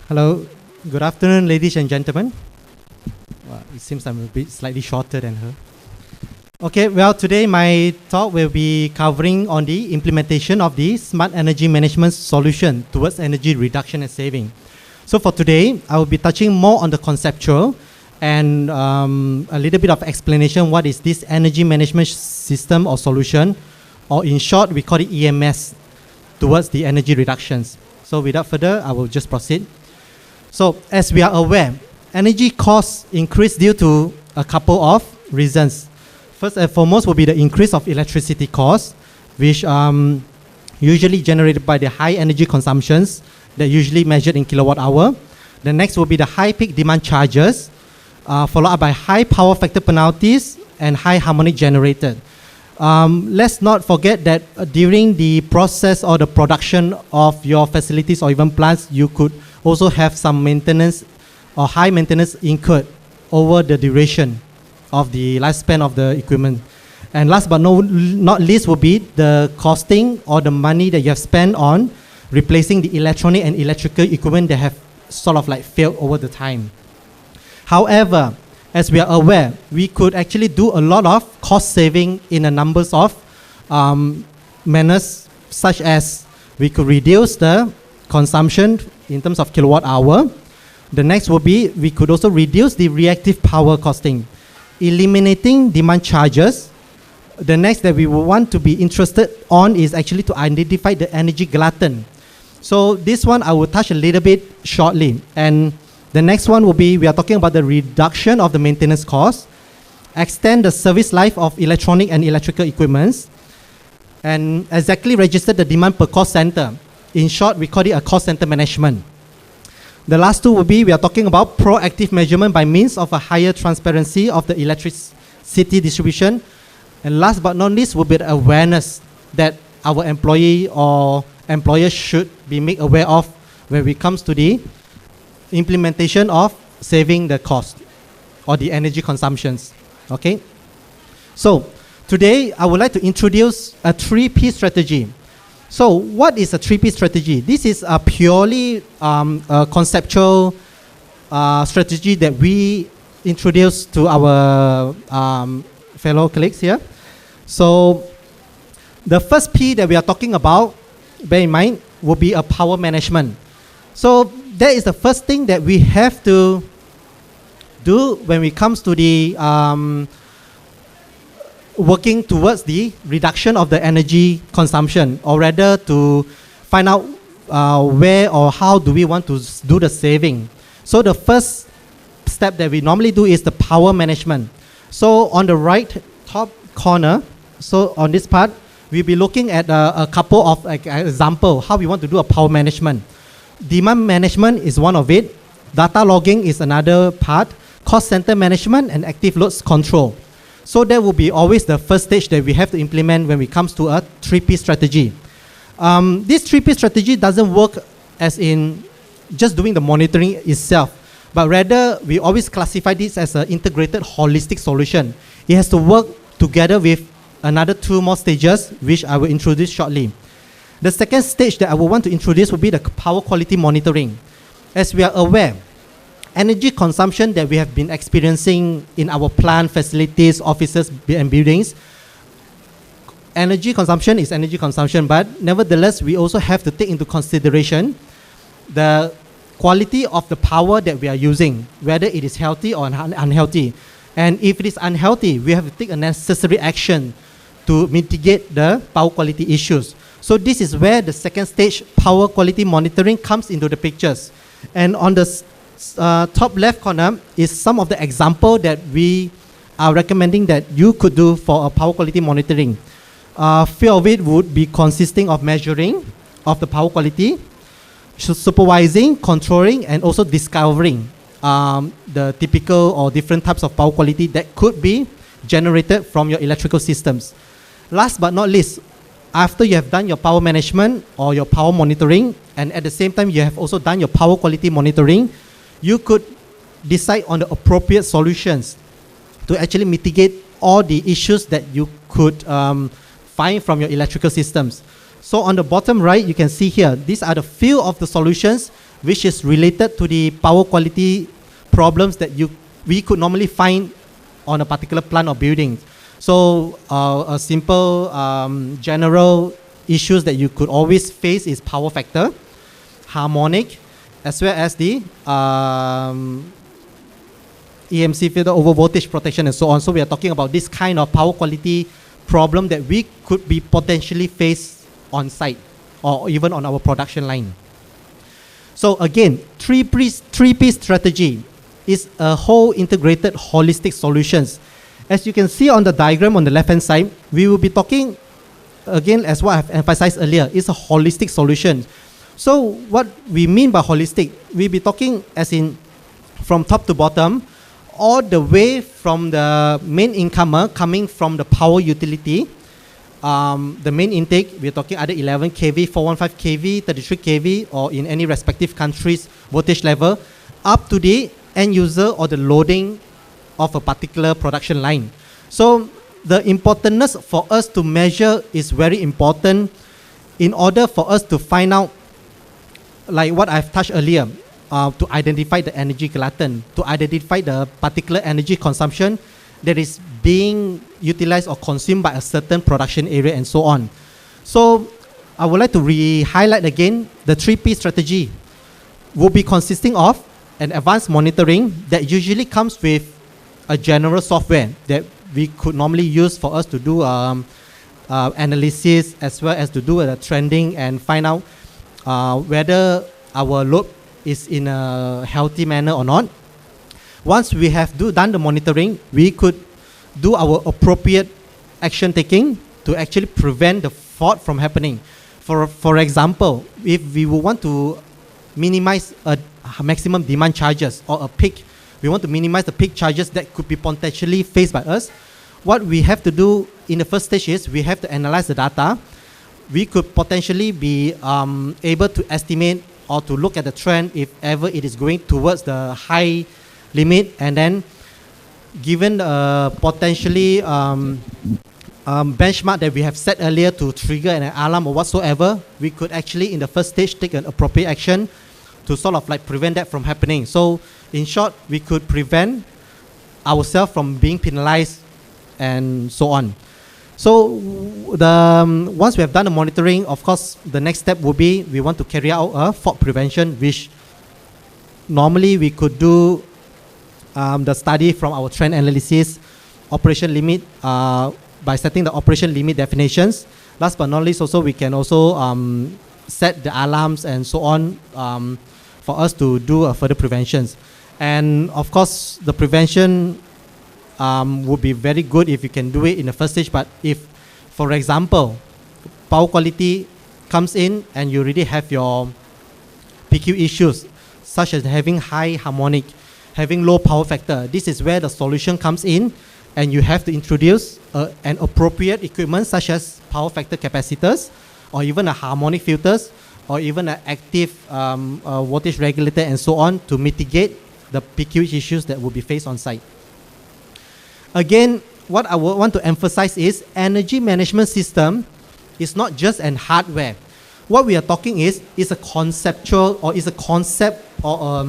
Hello, good afternoon, ladies and gentlemen. Well, it seems I'm a bit slightly shorter than her. Okay, well, today my talk will be covering on the implementation of the smart energy management solution towards energy reduction and saving. So for today, I will be touching more on the conceptual and a little bit of explanation what is this energy management system or solution, or in short, we call it EMS, towards the energy reductions. So without further, I will just proceed. So as we are aware, energy costs increase due to a couple of reasons. First and foremost will be the increase of electricity costs, which usually generated by the high energy consumptions that usually measured in kilowatt hour. The next will be the high peak demand charges, followed up by high power factor penalties and high harmonic generated. Let's not forget that during the process or the production of your facilities or even plants, you could also have some maintenance or high maintenance incurred over the duration of the lifespan of the equipment. And last but not least will be the costing or the money that you have spent on replacing the electronic and electrical equipment that have sort of like failed over the time. However, as we are aware, we could actually do a lot of cost saving in a numbers of manners, such as we could reduce the consumption in terms of kilowatt hour. The next will be we could also reduce the reactive power costing, eliminating demand charges. The next that we will want to be interested on is actually to identify the energy glutton. So this one I will touch a little bit shortly. And the next one will be we are talking about the reduction of the maintenance costs, extend the service life of electronic and electrical equipments, and exactly register the demand per cost center. In short, we call it a cost center management. The last two will be we are talking about proactive measurement by means of a higher transparency of the electricity distribution. And last but not least will be the awareness that our employee or employer should be made aware of when it comes to the implementation of saving the cost or the energy consumptions. Okay? So today I would like to introduce a 3P strategy. So what is a 3P strategy? This is a purely a conceptual strategy that we introduce to our fellow colleagues here. So the first P that we are talking about, bear in mind, will be a power management. So that is the first thing that we have to do when it comes to the working towards the reduction of the energy consumption, or rather to find out where or how do we want to do the saving. So the first step that we normally do is the power management. So on the right top corner, so on this part, we'll be looking at a couple of example how we want to do a power management. Demand management is one of it. Data logging is another part. Cost center management and active loads control. So that will be always the first stage that we have to implement when it comes to a 3P strategy. This 3P strategy doesn't work as in just doing the monitoring itself, but rather we always classify this as an integrated holistic solution. It has to work together with another two more stages, which I will introduce shortly. The second stage that I will want to introduce will be the power quality monitoring. As we are aware, energy consumption that we have been experiencing in our plant, facilities, offices, and buildings, energy consumption is energy consumption, but nevertheless, we also have to take into consideration the quality of the power that we are using, whether it is healthy or unhealthy. And if it is unhealthy, we have to take a necessary action to mitigate the power quality issues. So this is where the second stage, power quality monitoring, comes into the pictures. And on the top left corner is some of the example that we are recommending that you could do for a power quality monitoring. Few of it would be consisting of measuring of the power quality, supervising, controlling, and also discovering the typical or different types of power quality that could be generated from your electrical systems. Last but not least, after you have done your power management or your power monitoring, and at the same time you have also done your power quality monitoring, you could decide on the appropriate solutions to actually mitigate all the issues that you could find from your electrical systems. So on the bottom right, you can see here, these are the few of the solutions which is related to the power quality problems that we could normally find on a particular plant or building. So a simple general issues that you could always face is power factor, harmonic, as well as the EMC filter over voltage protection and so on. So we are talking about this kind of power quality problem that we could be potentially face on site or even on our production line. So again, three-piece strategy is a whole integrated holistic solutions. As you can see on the diagram on the left hand side, we will be talking again, as what I've emphasized earlier, is a holistic solution. So what we mean by holistic, we'll be talking as in from top to bottom, all the way from the main incomer coming from the power utility, the main intake, we're talking either 11 kV, 415 kV, 33 kV, or in any respective country's voltage level, up to the end user or the loading of a particular production line. So the importance for us to measure is very important in order for us to find out, like what I've touched earlier, to identify the energy glutton, to identify the particular energy consumption that is being utilized or consumed by a certain production area and so on. So I would like to re-highlight again, the 3P strategy will be consisting of an advanced monitoring that usually comes with a general software that we could normally use for us to do analysis as well as to do a trending and find out whether our load is in a healthy manner or not. Once we have done the monitoring, we could do our appropriate action taking to actually prevent the fault from happening. For example, if we would want to minimize a maximum demand charges or a peak, we want to minimize the peak charges that could be potentially faced by us. What we have to do in the first stage is we have to analyze the data. We could potentially be able to estimate or to look at the trend if ever it is going towards the high limit, and then given potentially benchmark that we have set earlier to trigger an alarm or whatsoever, we could actually in the first stage take an appropriate action to sort of like prevent that from happening. So in short, we could prevent ourselves from being penalized and so on. So once we have done the monitoring, of course, the next step will be we want to carry out a fault prevention, which normally we could do the study from our trend analysis, operation limit, by setting the operation limit definitions. Last but not least, also we can also set the alarms and so on for us to do further preventions. And of course, the prevention would be very good if you can do it in the first stage. But if, for example, power quality comes in and you already have your PQ issues, such as having high harmonic, having low power factor, this is where the solution comes in, and you have to introduce an appropriate equipment such as power factor capacitors, or even a harmonic filters, or even an active voltage regulator and so on to mitigate the PQ issues that will be faced on site. Again, what I want to emphasize is energy management system is not just an hardware. What we are talking is a conceptual, or is a concept or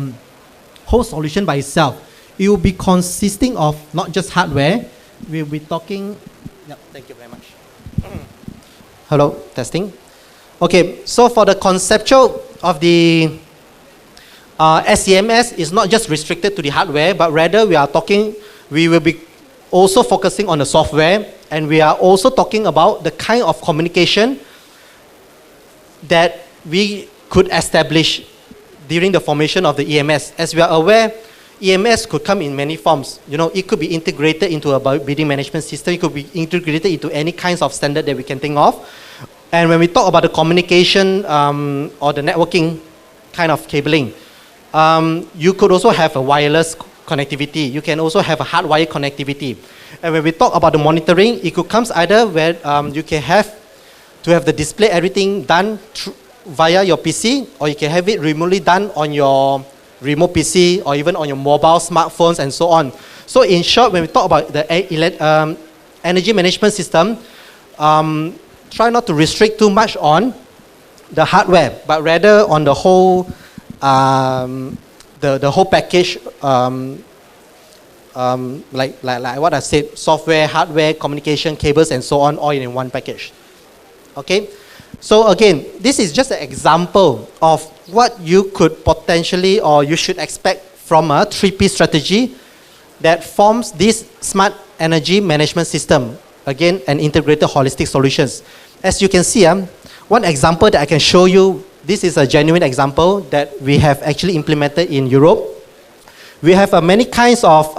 whole solution by itself. It will be consisting of not just hardware. We'll be talking. Yep, thank you very much. Hello, testing. Okay, so for the conceptual of the SEMS is not just restricted to the hardware, but rather we will be also focusing on the software, and we are also talking about the kind of communication that we could establish during the formation of the EMS. As we are aware, EMS could come in many forms. You know, it could be integrated into a building management system. It could be integrated into any kinds of standard that we can think of. And when we talk about the communication or the networking kind of cabling, you could also have a wireless connectivity. You can also have a hardwired connectivity. And when we talk about the monitoring, it could come either where you can have to have the display everything done via your PC, or you can have it remotely done on your remote PC or even on your mobile smartphones and so on. So in short, when we talk about the energy management system, try not to restrict too much on the hardware, but rather on the whole the whole package, like what I said, software, hardware, communication, cables, and so on, all in one package. Okay, so again, this is just an example of what you could potentially or you should expect from a 3P strategy that forms this smart energy management system. Again, an integrated holistic solutions. As you can see, one example that I can show you, this is a genuine example that we have actually implemented in Europe. We have many kinds of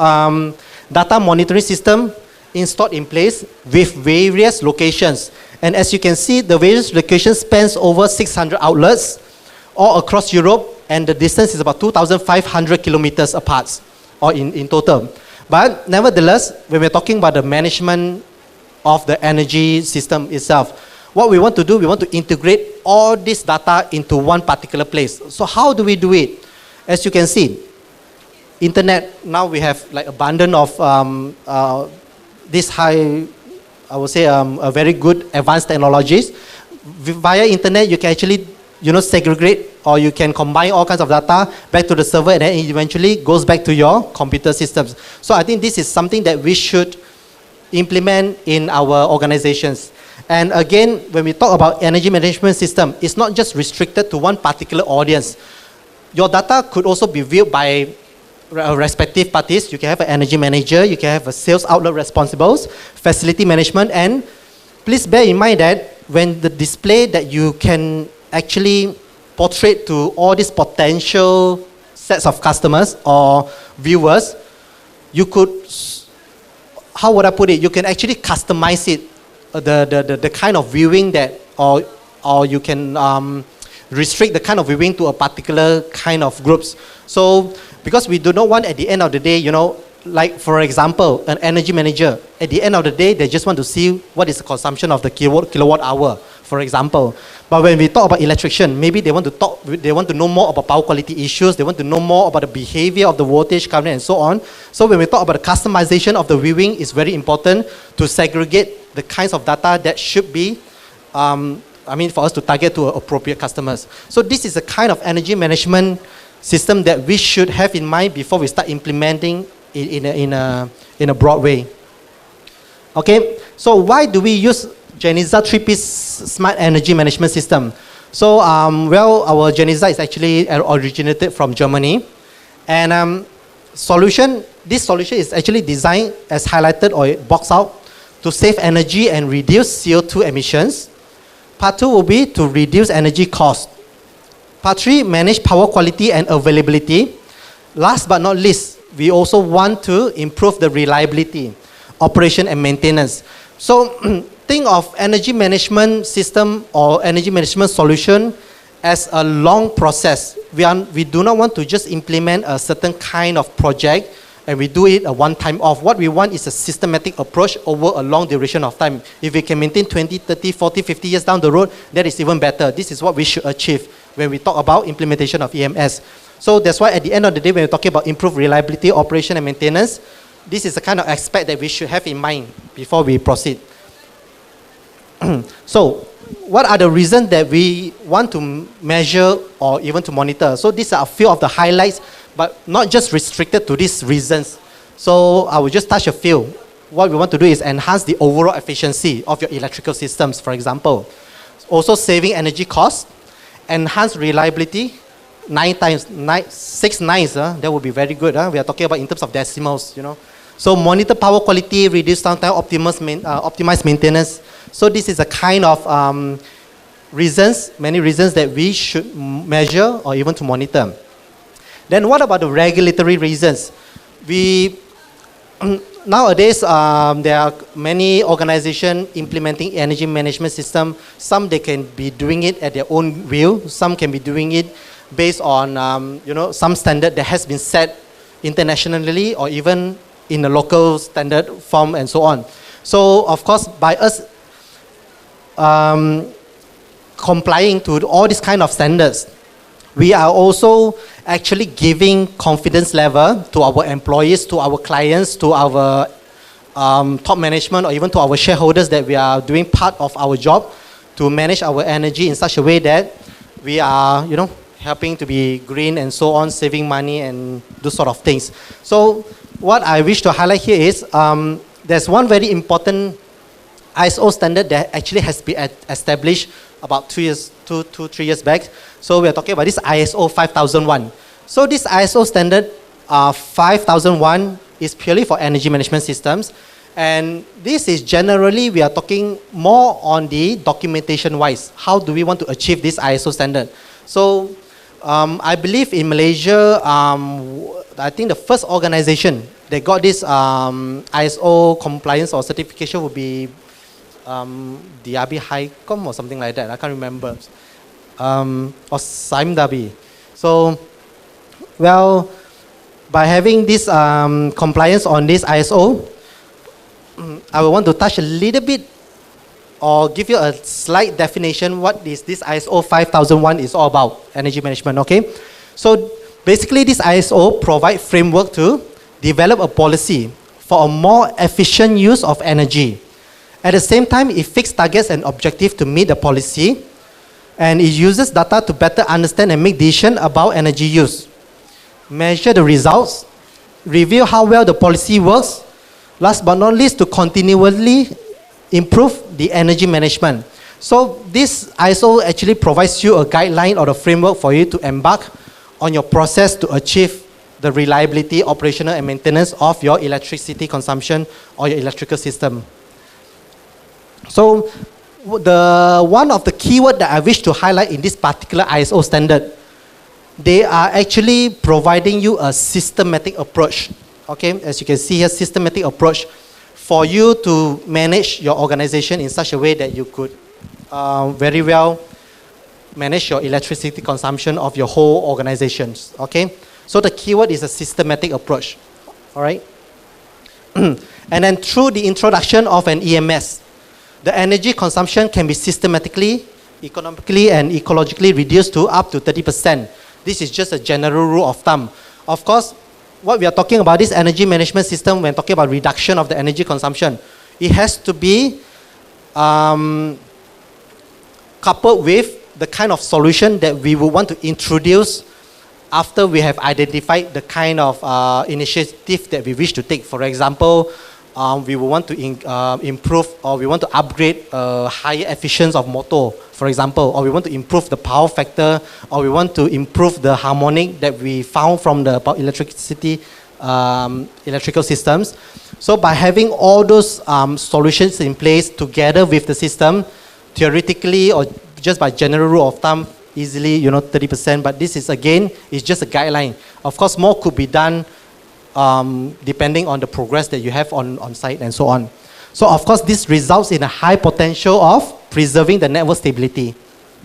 data monitoring system installed in place with various locations. And as you can see, the various locations spans over 600 outlets all across Europe, and the distance is about 2,500 kilometers apart, or in total. But nevertheless, when we're talking about the management of the energy system itself, what we want to do, we want to integrate all this data into one particular place. So how do we do it? As you can see, internet, now we have like abundance of this high, I would say a very good advanced technologies. Via internet, you can actually segregate, or you can combine all kinds of data back to the server, and then it eventually goes back to your computer systems. So I think this is something that we should implement in our organizations. And again, when we talk about energy management system, it's not just restricted to one particular audience. Your data could also be viewed by respective parties. You can have an energy manager, you can have a sales outlet responsibles, facility management, and please bear in mind that when the display that you can actually portray to all these potential sets of customers or viewers, you could, how would I put it, you can actually customize it, the kind of viewing that, or you can restrict the kind of viewing to a particular kind of groups. So, because we do not want at the end of the day, like for example, an energy manager, at the end of the day, they just want to see what is the consumption of the kilowatt hour, for example. But when we talk about electrician, maybe they want to know more about power quality issues, they want to know more about the behavior of the voltage, current, and so on. So when we talk about the customization of the viewing, it's very important to segregate the kinds of data that should be, for us to target to appropriate customers. So this is a kind of energy management system that we should have in mind before we start implementing in a broad way. Okay, so why do we use Geniza 3P Smart Energy Management System? So, our Geniza is actually originated from Germany. And this solution is actually designed as highlighted or boxed out to save energy and reduce CO2 emissions. Part 2 will be to reduce energy cost. Part 3, manage power quality and availability. Last but not least, we also want to improve the reliability, operation and maintenance. So think of energy management system or energy management solution as a long process. We do not want to just implement a certain kind of project and we do it a one-time off. What we want is a systematic approach over a long duration of time. If we can maintain 20, 30, 40, 50 years down the road, that is even better. This is what we should achieve when we talk about implementation of EMS. So that's why at the end of the day, when we're talking about improved reliability, operation and maintenance, this is the kind of aspect that we should have in mind before we proceed. So what are the reasons that we want to measure or even to monitor? So these are a few of the highlights, but not just restricted to these reasons. So I will just touch a few. What we want to do is enhance the overall efficiency of your electrical systems, for example. Also saving energy costs, enhance reliability, 6 nines, that would be very good. We are talking about in terms of decimals, So monitor power quality, reduce downtime, optimize maintenance. So this is a kind of many reasons that we should measure or even to monitor. Then what about the regulatory reasons? Nowadays, there are many organizations implementing energy management system. Some they can be doing it at their own will. Some can be doing it based on some standard that has been set internationally or even in a local standard form and so on. So of course, by us complying to all these kind of standards, we are also actually giving confidence level to our employees, to our clients, to our top management, or even to our shareholders that we are doing part of our job to manage our energy in such a way that we are, helping to be green and so on, saving money and those sort of things. So what I wish to highlight here is there's one very important ISO standard that actually has been established about 3 years back. So we're talking about this ISO 5001. So this ISO standard 5001 is purely for energy management systems. And this is generally, we are talking more on the documentation wise. How do we want to achieve this ISO standard? So I believe in Malaysia, I think the first organization that got this ISO compliance or certification would be Diabi Highcom or something like that. I can't remember. Or Saim Dabi. So, well, by having this compliance on this ISO, I will want to touch a little bit or give you a slight definition what is this ISO 5001 is all about, energy management, okay? So basically this ISO provides framework to develop a policy for a more efficient use of energy. At the same time, it fixes targets and objectives to meet the policy, and it uses data to better understand and make decisions about energy use. Measure the results, review how well the policy works, last but not least, to continually improve the energy management. So this ISO actually provides you a guideline or a framework for you to embark on your process to achieve the reliability, operational and maintenance of your electricity consumption or your electrical system. So one of the keywords that I wish to highlight in this particular ISO standard, they are actually providing you a systematic approach. Okay, as you can see here, systematic approach for you to manage your organization in such a way that you could very well manage your electricity consumption of your whole organizations. Okay, so the keyword is a systematic approach. All right, and then through the introduction of an EMS, the energy consumption can be systematically, economically, and ecologically reduced to up to 30%. This is just a general rule of thumb. Of course, what we are talking about, this energy management system, when talking about reduction of the energy consumption, it has to be coupled with the kind of solution that we would want to introduce after we have identified the kind of initiative that we wish to take. For example, we will want to improve or we want to upgrade higher efficiency of motor, for example, or we want to improve the power factor, or we want to improve the harmonic that we found from the electrical systems. So by having all those solutions in place together with the system, theoretically or just by general rule of thumb, easily 30%, but this is again, is just a guideline. Of course, more could be done depending on the progress that you have on site and so on. So of course, this results in a high potential of preserving the network stability.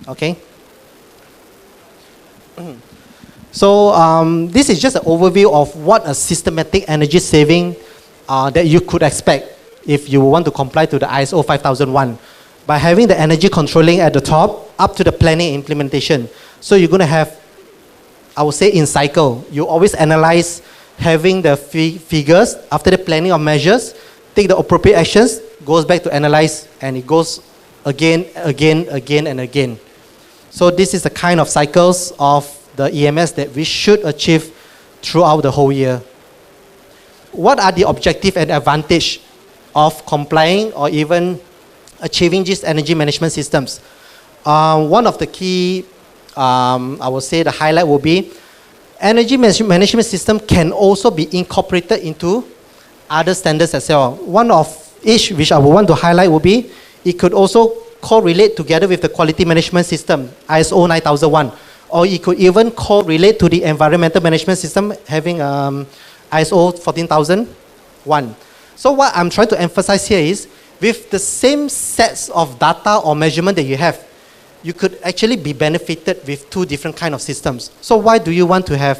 Okay. So this is just an overview of what a systematic energy saving that you could expect if you want to comply to the ISO 5001. By having the energy controlling at the top, up to the planning implementation. So you're going to have, I would say in cycle, you always analyze having the figures, after the planning of measures, take the appropriate actions, goes back to analyze, and it goes again, and again. So this is the kind of cycles of the EMS that we should achieve throughout the whole year. What are the objective and advantage of complying or even achieving these energy management systems? One of the key, I would say the highlight will be, energy management system can also be incorporated into other standards as well. One of each which I would want to highlight will be, it could also correlate together with the quality management system, ISO 9001, or it could even correlate to the environmental management system having ISO 14001. So what I'm trying to emphasize here is, with the same sets of data or measurement that you have, you could actually be benefited with two different kind of systems. So why do you want to have,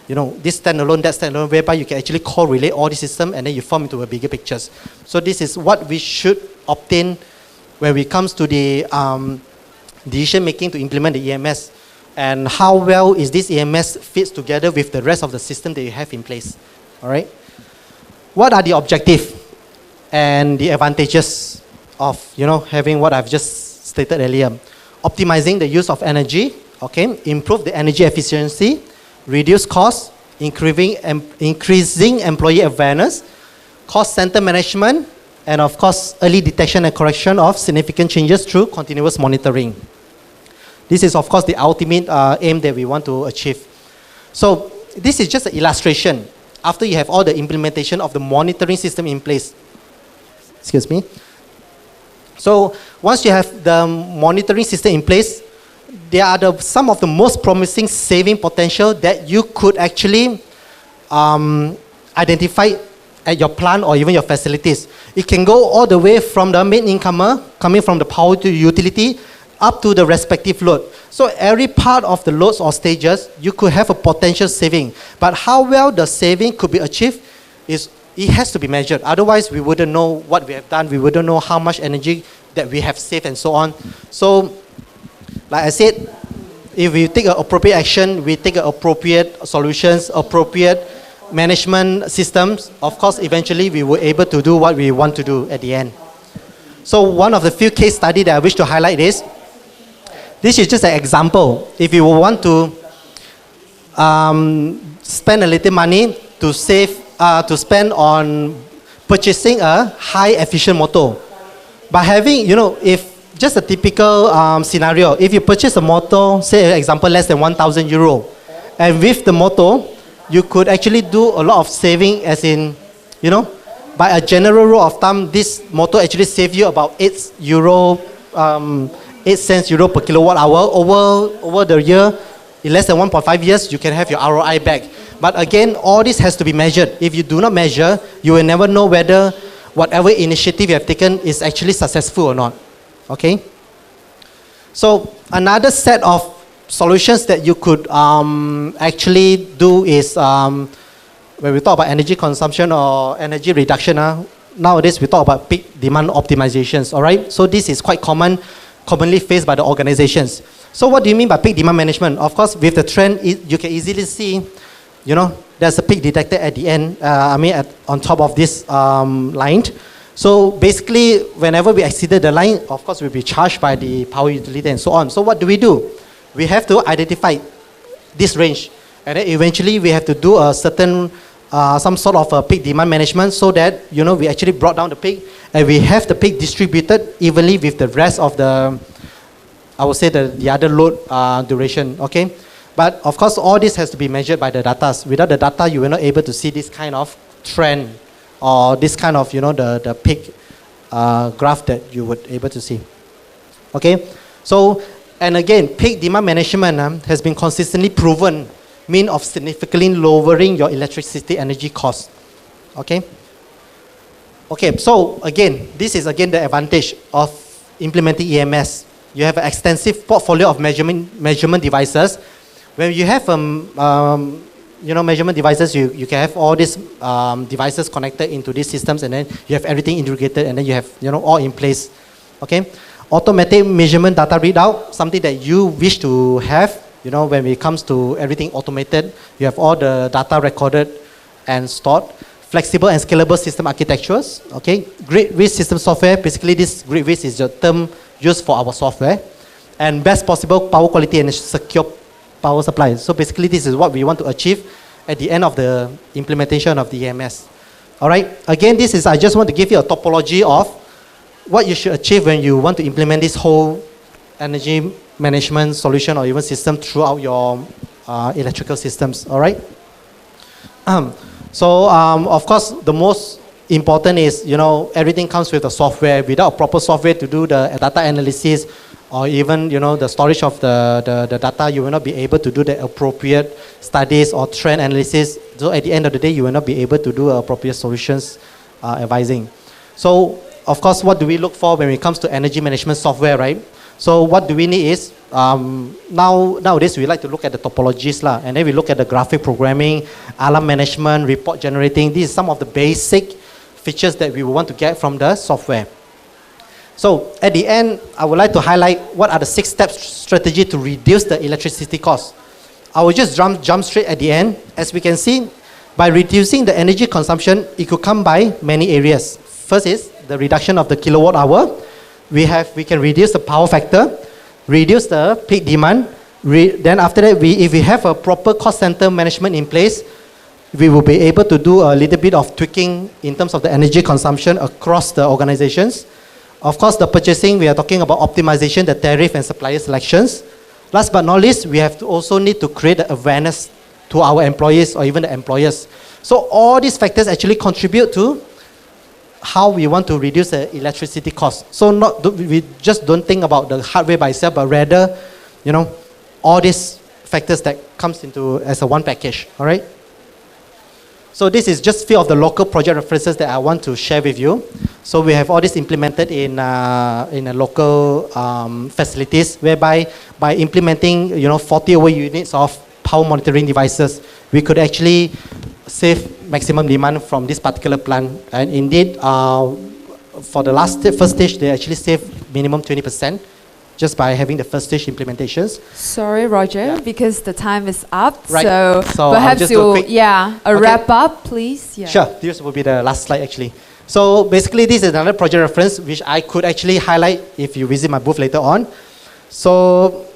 this standalone, that standalone, whereby you can actually correlate all the system and then you form into a bigger pictures. So this is what we should obtain when it comes to the decision making to implement the EMS, and how well is this EMS fits together with the rest of the system that you have in place. All right. What are the objectives and the advantages of having what I've just stated earlier? Optimizing the use of energy, Okay, improve the energy efficiency, reduce costs, increasing employee awareness, cost center management, and of course, early detection and correction of significant changes through continuous monitoring. This is, of course, the ultimate aim that we want to achieve. So this is just an illustration. After you have all the implementation of the monitoring system in place. Excuse me. So once you have the monitoring system in place, there are some of the most promising saving potential that you could actually identify at your plant or even your facilities. It can go all the way from the main incomer, coming from the power to utility, up to the respective load. So every part of the loads or stages, you could have a potential saving. But how well the saving could be achieved it has to be measured. Otherwise, we wouldn't know what we have done. We wouldn't know how much energy that we have saved and so on. So, like I said, if we take an appropriate action, we take appropriate solutions, appropriate management systems, of course, eventually we were able to do what we want to do at the end. So one of the few case studies that I wish to highlight is, this is just an example. If you want to spend a little money to save, to spend on purchasing a high efficient motor, by having, if just a typical scenario, if you purchase a motor, say example less than 1,000 euro, and with the motor, you could actually do a lot of saving, as in, by a general rule of thumb, this motor actually saves you about 8 cents euro per kilowatt hour. Over the year, in less than 1.5 years, you can have your ROI back. But again, all this has to be measured. If you do not measure, you will never know whether whatever initiative you have taken is actually successful or not. Okay? So another set of solutions that you could actually do is, when we talk about energy consumption or energy reduction, nowadays we talk about peak demand optimizations, all right? So this is quite commonly faced by the organizations. So what do you mean by peak demand management? Of course, with the trend, you can easily see, there's a peak detector at the end, on top of this line. So basically, whenever we exceeded the line, of course, we'll be charged by the power utility and so on. So what do? We have to identify this range. And then eventually, we have to do a certain, some sort of a peak demand management so that, we actually brought down the peak and we have the peak distributed evenly with the rest of the, I would say, the other load duration, okay? But of course, all this has to be measured by the data. Without the data, you will not able to see this kind of trend or this kind of, the peak graph that you would able to see. Okay? So, and again, peak demand management has been consistently proven means of significantly lowering your electricity energy cost. Okay? Okay, so again, this is again the advantage of implementing EMS. You have an extensive portfolio of measurement devices. When you have measurement devices, you can have all these devices connected into these systems, and then you have everything integrated, and then you have all in place. Okay, automatic measurement data readout, something that you wish to have. When it comes to everything automated, you have all the data recorded and stored. Flexible and scalable system architectures. Okay, grid-based system software. Basically, this grid-based is the term used for our software, and best possible power quality and secure power supply. So basically, this is what we want to achieve at the end of the implementation of the EMS. All right. Again, I just want to give you a topology of what you should achieve when you want to implement this whole energy management solution or even system throughout your electrical systems. All right. Of course, the most important is, everything comes with the software. Without proper software to do the data analysis or even, the storage of the data, you will not be able to do the appropriate studies or trend analysis. So at the end of the day, you will not be able to do appropriate solutions advising. So, of course, what do we look for when it comes to energy management software, right? So what do we need is, nowadays we like to look at the topologies and then we look at the graphic programming, alarm management, report generating. These are some of the basic features that we want to get from the software. So at the end, I would like to highlight what are the 6-step strategy to reduce the electricity cost. I will just jump straight at the end. As we can see, by reducing the energy consumption, it could come by many areas. First is the reduction of the kilowatt hour. We can reduce the power factor, reduce the peak demand, Then after that, if we have a proper cost center management in place, we will be able to do a little bit of tweaking in terms of the energy consumption across the organizations. Of course, the purchasing, we are talking about optimization, the tariff and supplier selections. Last but not least, we have to also need to create the awareness to our employees or even the employers. So all these factors actually contribute to how we want to reduce the electricity cost. So we just don't think about the hardware by itself, but rather, all these factors that comes into as a one package, all right? So this is just few of the local project references that I want to share with you. So we have all this implemented in a local facilities, whereby by implementing 40 over units of power monitoring devices, we could actually save maximum demand from this particular plant. And indeed, for the first stage, they actually saved minimum 20%. Just by having the first stage implementations. Sorry, Roger, because the time is up. Right. So perhaps you, wrap up, please. Yeah. Sure, this will be the last slide actually. So basically, this is another project reference which I could actually highlight if you visit my booth later on. So